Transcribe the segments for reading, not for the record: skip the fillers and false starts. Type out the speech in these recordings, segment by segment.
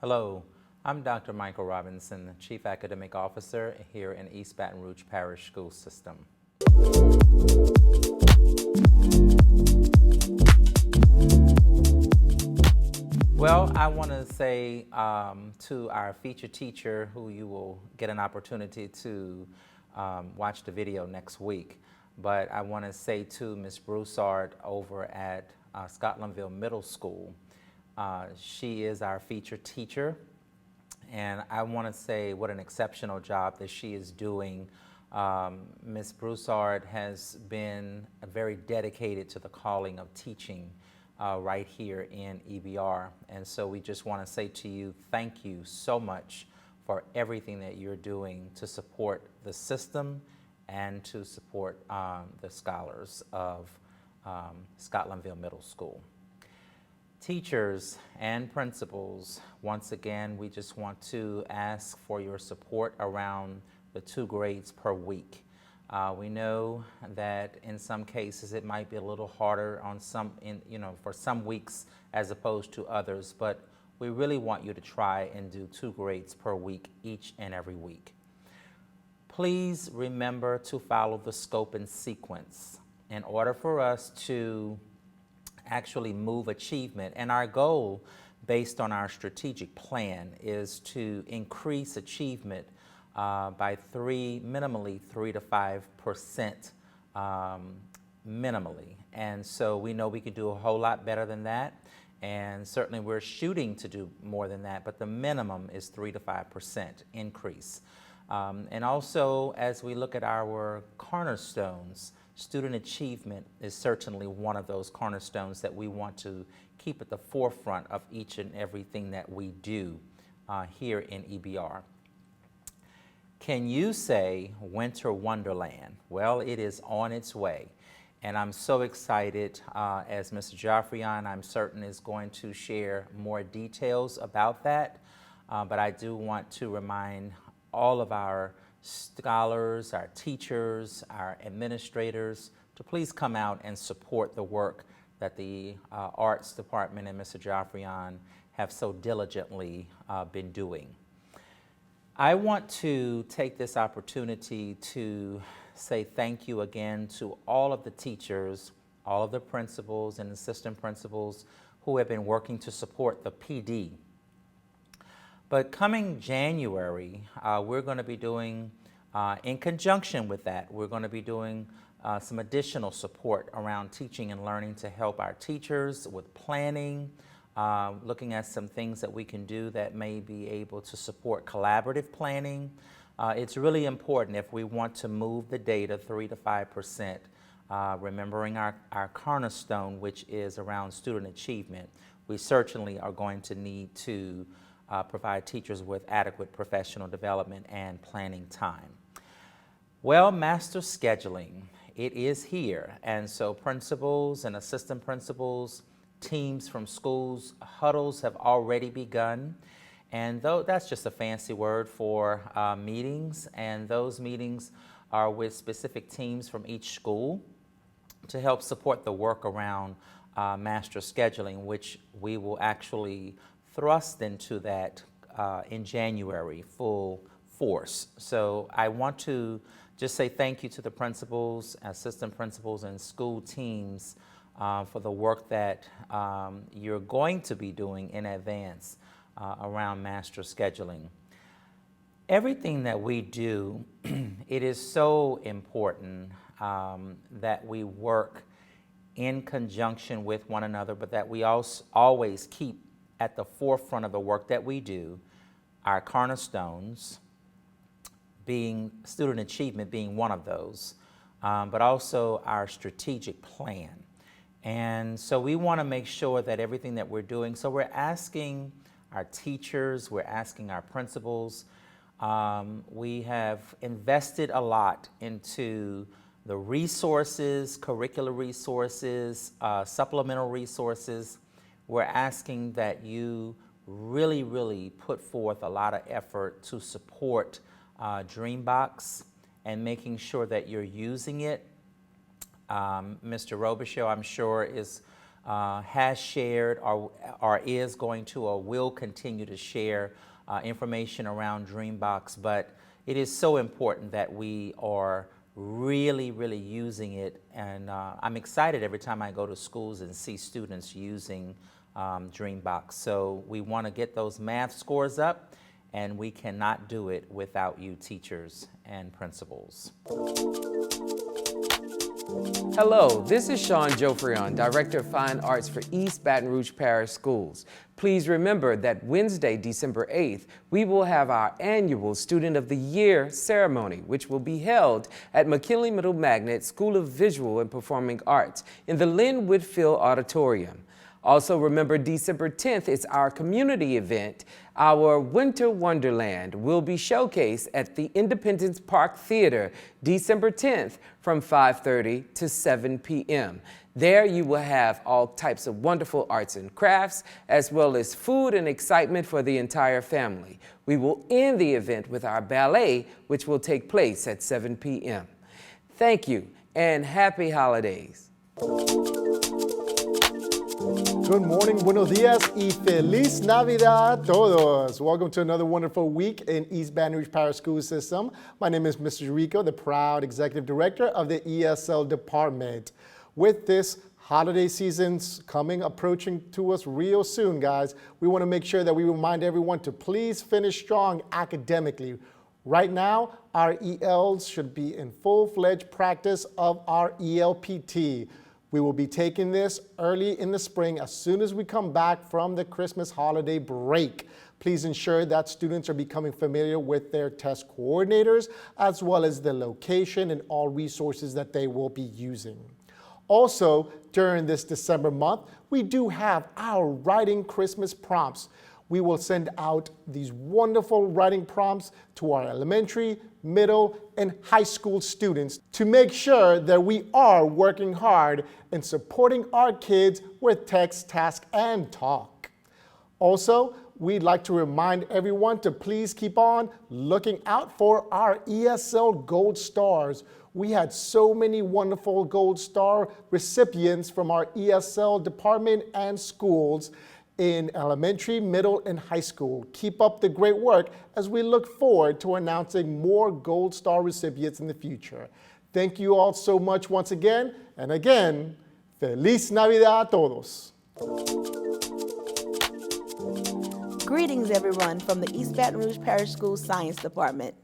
Hello, I'm Dr. Michael Robinson, Chief Academic Officer here in East Baton Rouge Parish School System. Well, I want to say to our featured teacher, who you will get an opportunity to watch the video next week, but I want to say to Ms. Broussard over at Scotlandville Middle School, she is our featured teacher, and I want to say what an exceptional job that she is doing. Ms. Broussard has been very dedicated to the calling of teaching right here in EBR, and so we just want to say to you, thank you so much for everything that you're doing to support the system and to support the scholars of Scotlandville Middle School. Teachers and principals, once again, we just want to ask for your support around the 2 grades per week. We know that in some cases it might be a little harder on for some weeks as opposed to others, but we really want you to try and do 2 grades per week each and every week. Please remember to follow the scope and sequence in order for us to actually move achievement. And our goal, based on our strategic plan, is to increase achievement by minimally 3 to 5% minimally. And so we know we can do a whole lot better than that. And certainly we're shooting to do more than that, but the minimum is 3 to 5% increase. And also, as we look at our cornerstones, student achievement is certainly one of those cornerstones that we want to keep at the forefront of each and everything that we do here in EBR. Can you say Winter Wonderland? Well, it is on its way. And I'm so excited, as Mr. Joffrion, I'm certain, is going to share more details about that. But I do want to remind all of our scholars, our teachers, our administrators, to please come out and support the work that the Arts Department and Mr. Joffrion have so diligently been doing. I want to take this opportunity to say thank you again to all of the teachers, all of the principals and assistant principals who have been working to support the PD. But coming January, we're going to be doing, in conjunction with that, we're going to be doing some additional support around teaching and learning to help our teachers with planning, looking at some things that we can do that may be able to support collaborative planning. It's really important if we want to move the data 3 to 5%, remembering our cornerstone, which is around student achievement. We certainly are going to need to provide teachers with adequate professional development and planning time. Well, master scheduling, it is here, and so principals and assistant principals, teams from schools, huddles have already begun, and though that's just a fancy word for meetings, and those meetings are with specific teams from each school to help support the work around master scheduling, which we will actually thrust into that in January full force. So I want to just say thank you to the principals, assistant principals, and school teams for the work that you're going to be doing in advance around master scheduling. Everything that we do, it is so important that we work in conjunction with one another, but that we also always keep at the forefront of the work that we do, our cornerstones, being student achievement being one of those, but also our strategic plan. And so we want to make sure that everything that we're doing, so we're asking our teachers, we're asking our principals, we have invested a lot into the resources, curricular resources, supplemental resources. We're asking that you really, really put forth a lot of effort to support Dreambox and making sure that you're using it. Mr. Robichaud, I'm sure, is has shared or is going to or will continue to share information around Dreambox, but it is so important that we are really, really using it, and I'm excited every time I go to schools and see students using Dreambox. So we want to get those math scores up, and we cannot do it without you teachers and principals. Hello, this is Sean Jofrion, Director of Fine Arts for East Baton Rouge Parish Schools. Please remember that Wednesday, December 8th, we will have our annual Student of the Year ceremony, which will be held at McKinley Middle Magnet School of Visual and Performing Arts in the Lynn Whitfield Auditorium. Also remember, December 10th is our community event. Our Winter Wonderland will be showcased at the Independence Park Theater December 10th from 5:30 to 7 p.m. There you will have all types of wonderful arts and crafts, as well as food and excitement for the entire family. We will end the event with our ballet, which will take place at 7 p.m. Thank you and happy holidays. Good morning, buenos días, y feliz Navidad a todos. Welcome to another wonderful week in East Baton Rouge Parish School System. My name is Mr. Rico, the proud Executive Director of the ESL Department. With this holiday season's approaching to us real soon, guys, we want to make sure that we remind everyone to please finish strong academically. Right now, our ELs should be in full-fledged practice of our ELPT. We will be taking this early in the spring as soon as we come back from the Christmas holiday break. Please ensure that students are becoming familiar with their test coordinators as well as the location and all resources that they will be using. Also, during this December month, we do have our writing Christmas prompts. We will send out these wonderful writing prompts to our elementary, middle, and high school students to make sure that we are working hard in supporting our kids with text, task, and talk. Also, we'd like to remind everyone to please keep on looking out for our ESL Gold Stars. We had so many wonderful Gold Star recipients from our ESL department and schools in elementary, middle, and high school. Keep up the great work as we look forward to announcing more Gold Star recipients in the future. Thank you all so much once again, and again, Feliz Navidad a todos. Greetings everyone from the East Baton Rouge Parish School Science Department.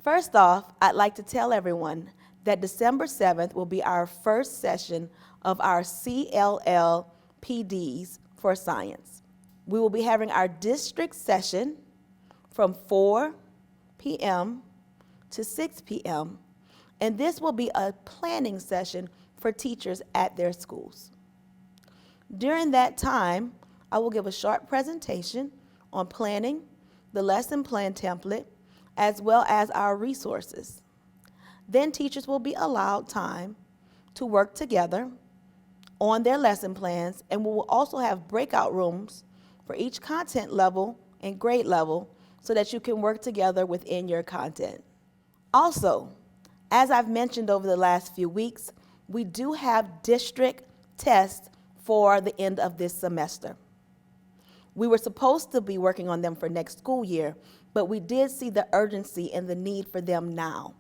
First off, I'd like to tell everyone that December 7th will be our first session of our CLL PDs for science. We will be having our district session from 4 p.m. to 6 p.m., and this will be a planning session for teachers at their schools. During that time, I will give a short presentation on planning, the lesson plan template, as well as our resources. Then teachers will be allowed time to work together on their lesson plans, and we will also have breakout rooms for each content level and grade level so that you can work together within your content. Also, as I've mentioned over the last few weeks, we do have district tests for the end of this semester. We were supposed to be working on them for next school year, but we did see the urgency and the need for them now.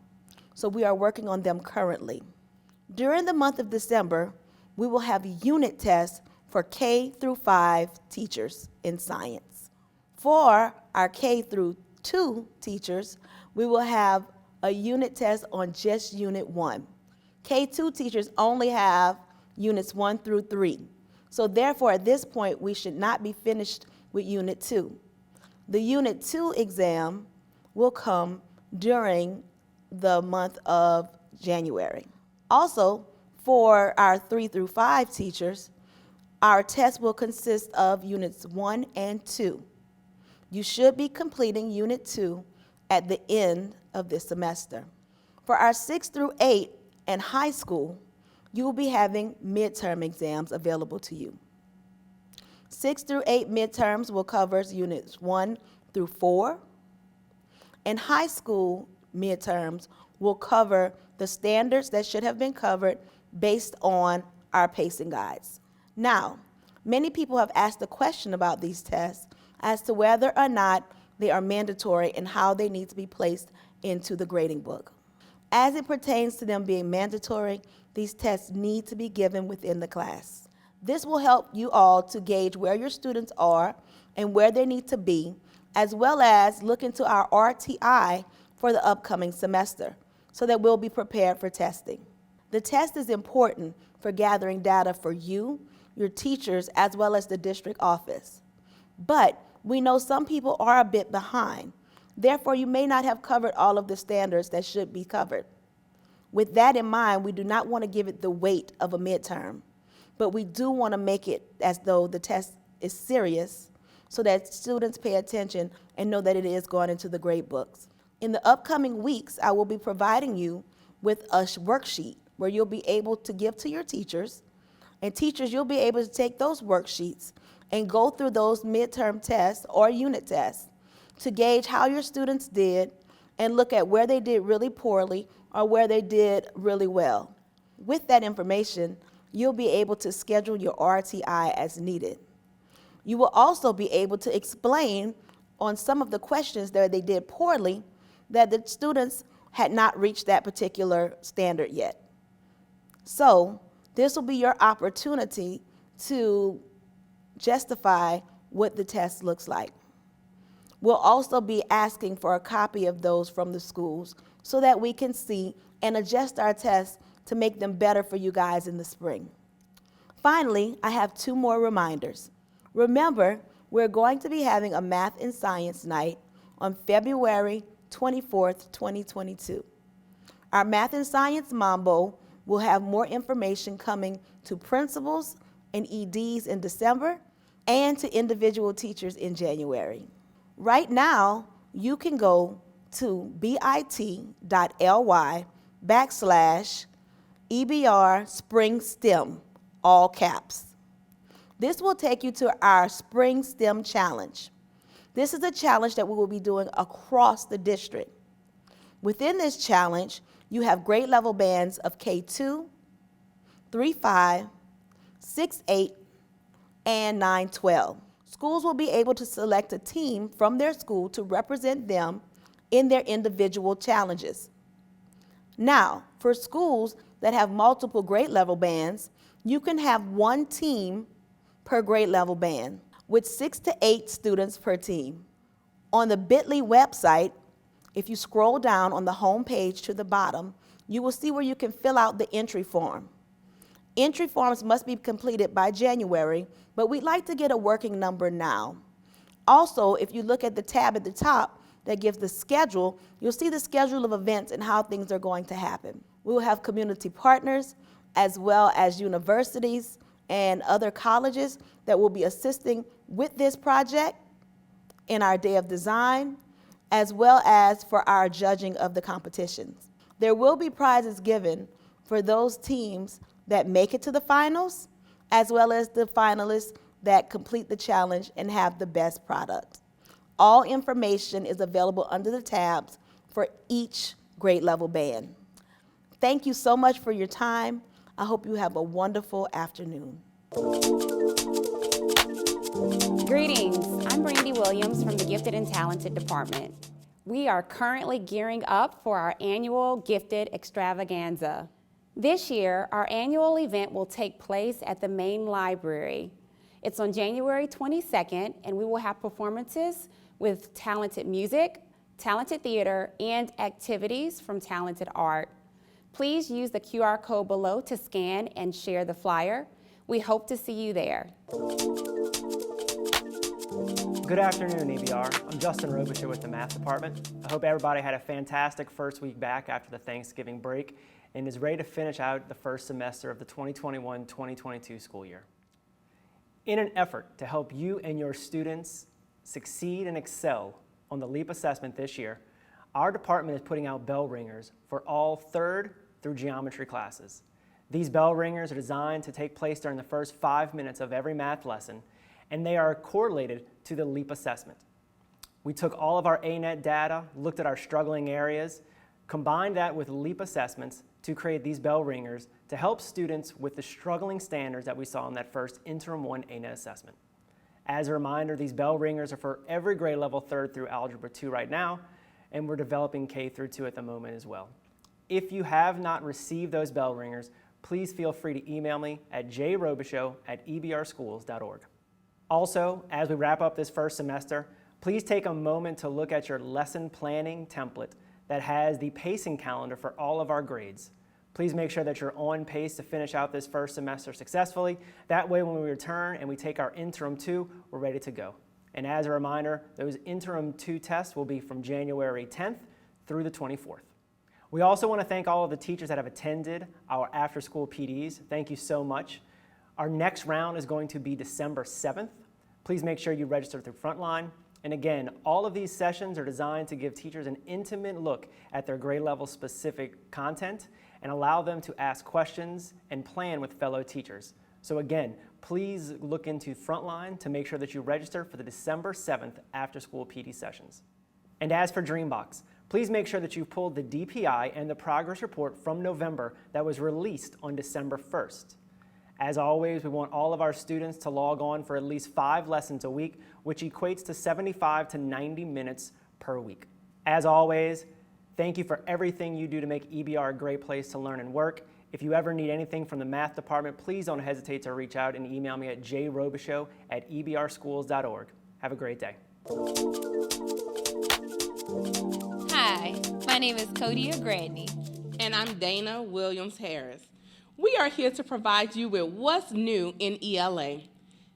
So we are working on them currently. During the month of December, we will have unit tests for K through 5 teachers in science. For our K through 2 teachers, we will have a unit test on just Unit 1. K2 teachers only have Units 1 through 3. So therefore, at this point, we should not be finished with Unit 2. The Unit 2 exam will come during the month of January. Also, for our 3 through 5 teachers, our test will consist of Units 1 and 2. You should be completing Unit 2 at the end of this semester. For our 6 through 8 and high school, you will be having midterm exams available to you. 6 through 8 midterms will cover Units 1 through 4, and high school midterms will cover the standards that should have been covered based on our pacing guides. Now, Many people have asked a question about these tests as to whether or not they are mandatory and how they need to be placed into the grading book. As it pertains to them being mandatory, these tests need to be given within the class. This will help you all to gauge where your students are and where they need to be, as well as look into our RTI for the upcoming semester so that we'll be prepared for testing. The test is important for gathering data for you, your teachers, as well as the district office. But we know some people are a bit behind. Therefore, you may not have covered all of the standards that should be covered. With that in mind, we do not want to give it the weight of a midterm, but we do want to make it as though the test is serious so that students pay attention and know that it is going into the grade books. In the upcoming weeks, I will be providing you with a worksheet where you'll be able to give to your teachers, and teachers, you'll be able to take those worksheets and go through those midterm tests or unit tests to gauge how your students did and look at where they did really poorly or where they did really well. With that information, you'll be able to schedule your RTI as needed. You will also be able to explain on some of the questions that they did poorly that the students had not reached that particular standard yet. So this will be your opportunity to justify what the test looks like. We'll also be asking for a copy of those from the schools so that we can see and adjust our tests to make them better for you guys in the spring. Finally, I have two more reminders. Remember, we're going to be having a math and science night on February 24th, 2022. Our math and science mambo will have more information coming to principals and EDs in December and to individual teachers in January. Right now, you can go to bit.ly/EBR Spring STEM, all caps. This will take you to our Spring STEM Challenge. This is a challenge that we will be doing across the district. Within this challenge, you have grade level bands of K2, 3-5, 6-8, and 9-12. Schools will be able to select a team from their school to represent them in their individual challenges. Now, for schools that have multiple grade level bands, you can have one team per grade level band, with 6 to 8 students per team. On the Bitly website, if you scroll down on the home page to the bottom, you will see where you can fill out the entry form. Entry forms must be completed by January, but we'd like to get a working number now. Also, if you look at the tab at the top that gives the schedule, you'll see the schedule of events and how things are going to happen. We will have community partners as well as universities and other colleges that will be assisting with this project in our day of design, as well as for our judging of the competitions. There will be prizes given for those teams that make it to the finals, as well as the finalists that complete the challenge and have the best product. All information is available under the tabs for each grade level band. Thank you so much for your time. I hope you have a wonderful afternoon. Greetings, I'm Brandy Williams from the Gifted and Talented Department. We are currently gearing up for our annual Gifted Extravaganza. This year, our annual event will take place at the main library. It's on January 22nd, and we will have performances with talented music, talented theater, and activities from talented art. Please use the QR code below to scan and share the flyer. We hope to see you there. Good afternoon, EBR. I'm Justin Robichaud with the Math Department. I hope everybody had a fantastic first week back after the Thanksgiving break and is ready to finish out the first semester of the 2021-2022 school year. In an effort to help you and your students succeed and excel on the LEAP assessment this year, our department is putting out bell ringers for all 3rd through geometry classes. These bell ringers are designed to take place during the first 5 minutes of every math lesson, and they are correlated to the LEAP assessment. We took all of our ANET data, looked at our struggling areas, combined that with LEAP assessments to create these bell ringers to help students with the struggling standards that we saw in that first Interim 1 ANA assessment. As a reminder, these bell ringers are for every grade level 3rd through Algebra 2 right now, and we're developing K through 2 at the moment as well. If you have not received those bell ringers, please feel free to email me at jrobichaud@ebrschools.org. Also, as we wrap up this first semester, please take a moment to look at your lesson planning template that has the pacing calendar for all of our grades. Please make sure that you're on pace to finish out this first semester successfully. That way, when we return and we take our Interim 2, we're ready to go. And as a reminder, those Interim 2 tests will be from January 10th through the 24th. We also want to thank all of the teachers that have attended our after-school PDs. Thank you so much. Our next round is going to be December 7th. Please make sure you register through Frontline. And again, all of these sessions are designed to give teachers an intimate look at their grade level specific content and allow them to ask questions and plan with fellow teachers. So again, please look into Frontline to make sure that you register for the December 7th after-school PD sessions. And as for Dreambox, please make sure that you pulled the DPI and the progress report from November that was released on December 1st. As always, we want all of our students to log on for at least 5 lessons a week, which equates to 75 to 90 minutes per week. As always, thank you for everything you do to make EBR a great place to learn and work. If you ever need anything from the math department, please don't hesitate to reach out and email me at jrobichaud@ebrschools.org. Have a great day. Hi, my name is Codia Gradney. And I'm Dana Williams-Harris. We are here to provide you with what's new in ELA.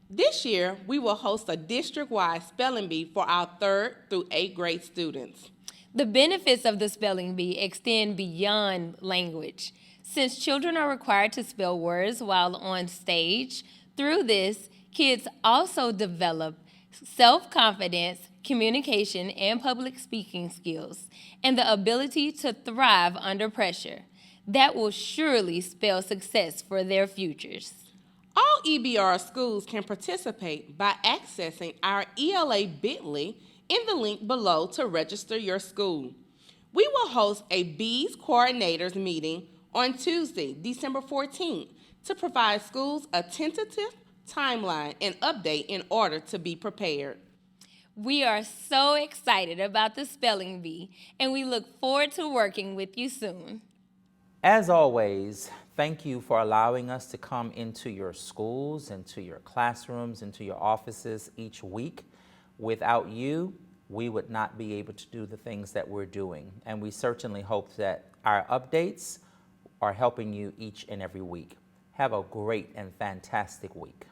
This year, we will host a district-wide spelling bee for our 3rd through 8th grade students. The benefits of the spelling bee extend beyond language. Since children are required to spell words while on stage, through this, kids also develop self-confidence, communication, and public speaking skills, and the ability to thrive under pressure. That will surely spell success for their futures. All EBR schools can participate by accessing our ELA bit.ly in the link below to register your school. We will host a Bees Coordinators meeting on Tuesday, December 14th, to provide schools a tentative timeline and update in order to be prepared. We are so excited about the spelling bee, and we look forward to working with you soon. As always, thank you for allowing us to come into your schools, into your classrooms, into your offices each week. Without you, we would not be able to do the things that we're doing. And we certainly hope that our updates are helping you each and every week. Have a great and fantastic week.